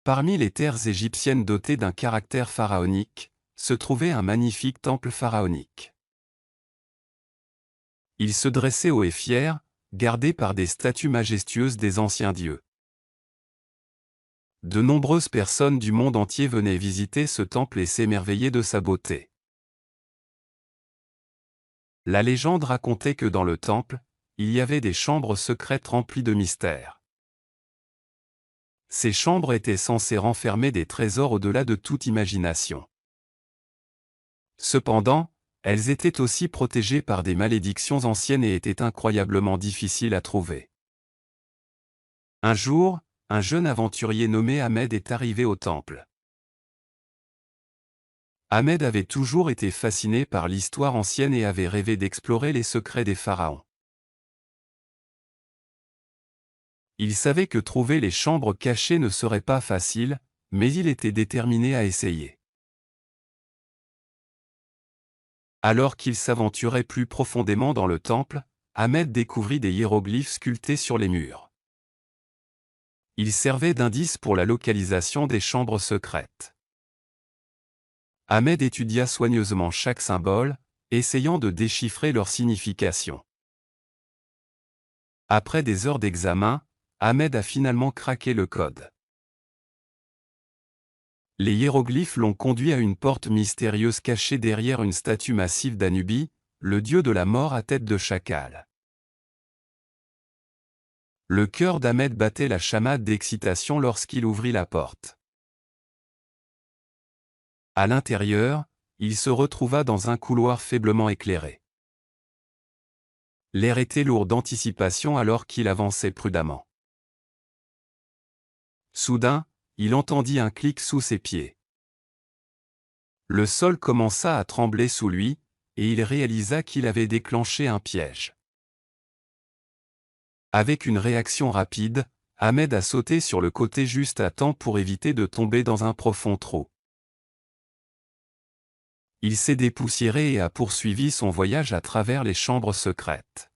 Parmi les terres égyptiennes dotées d'un caractère pharaonique, se trouvait un magnifique temple pharaonique. Il se dressait haut et fier, gardé par des statues majestueuses des anciens dieux. De nombreuses personnes du monde entier venaient visiter ce temple et s'émerveillaient de sa beauté. La légende racontait que dans le temple, il y avait des chambres secrètes remplies de mystères. Ces chambres étaient censées renfermer des trésors au-delà de toute imagination. Cependant, elles étaient aussi protégées par des malédictions anciennes et étaient incroyablement difficiles à trouver. Un jour, un jeune aventurier nommé Ahmed est arrivé au temple. Ahmed avait toujours été fasciné par l'histoire ancienne et avait rêvé d'explorer les secrets des pharaons. Il savait que trouver les chambres cachées ne serait pas facile, mais il était déterminé à essayer. Alors qu'il s'aventurait plus profondément dans le temple, Ahmed découvrit des hiéroglyphes sculptés sur les murs. Ils servaient d'indice pour la localisation des chambres secrètes. Ahmed étudia soigneusement chaque symbole, essayant de déchiffrer leur signification. Après des heures d'examen, Ahmed a finalement craqué le code. Les hiéroglyphes l'ont conduit à une porte mystérieuse cachée derrière une statue massive d'Anubi, le dieu de la mort à tête de chacal. Le cœur d'Ahmed battait la chamade d'excitation lorsqu'il ouvrit la porte. À l'intérieur, il se retrouva dans un couloir faiblement éclairé. L'air était lourd d'anticipation alors qu'il avançait prudemment. Soudain, il entendit un clic sous ses pieds. Le sol commença à trembler sous lui, et il réalisa qu'il avait déclenché un piège. Avec une réaction rapide, Ahmed a sauté sur le côté juste à temps pour éviter de tomber dans un profond trou. Il s'est dépoussiéré et a poursuivi son voyage à travers les chambres secrètes.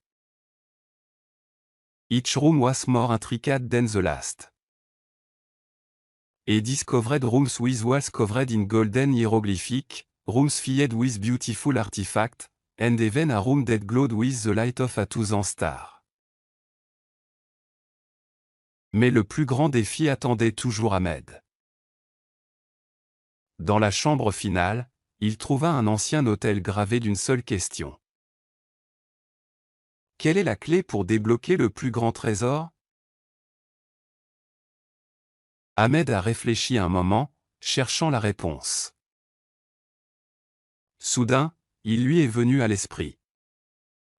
Each room was more intricate than the last. He discovered rooms with walls covered in golden hieroglyphic, rooms filled with beautiful artifacts, and even a room that glowed with the light of a thousand stars. Mais le plus grand défi attendait toujours Ahmed. Dans la chambre finale, il trouva un ancien autel gravé d'une seule question. Quelle est la clé pour débloquer le plus grand trésor? Ahmed a réfléchi un moment, cherchant la réponse. Soudain, il lui est venu à l'esprit.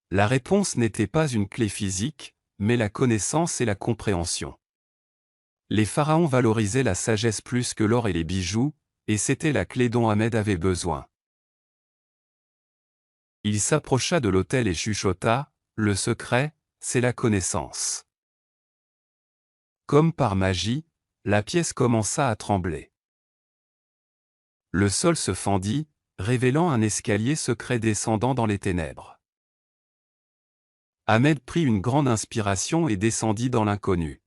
La réponse n'était pas une clé physique, mais la connaissance et la compréhension. Les pharaons valorisaient la sagesse plus que l'or et les bijoux, et c'était la clé dont Ahmed avait besoin. Il s'approcha de l'autel et chuchota, « Le secret, c'est la connaissance. » Comme par magie, la pièce commença à trembler. Le sol se fendit, révélant un escalier secret descendant dans les ténèbres. Ahmed prit une grande inspiration et descendit dans l'inconnu.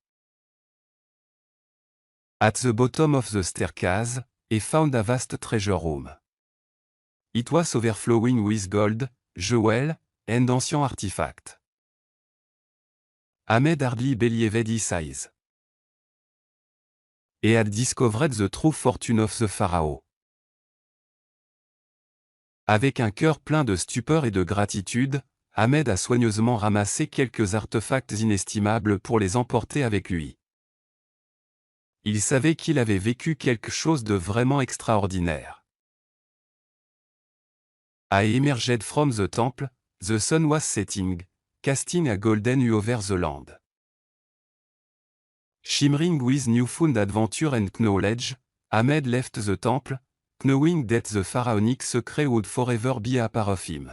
At the bottom of the staircase, he found a vast treasure room. It was overflowing with gold, jewels, and ancient artifacts. Ahmed hardly believed his eyes. He had discovered the true fortune of the pharaoh. Avec un cœur plein de stupeur et de gratitude, Ahmed a soigneusement ramassé quelques artefacts inestimables pour les emporter avec lui. Il savait qu'il avait vécu quelque chose de vraiment extraordinaire. I emerged from the temple, the sun was setting, casting a golden hue over the land. Shimmering with newfound adventure and knowledge, Ahmed left the temple, knowing that the pharaonic secret would forever be a part of him.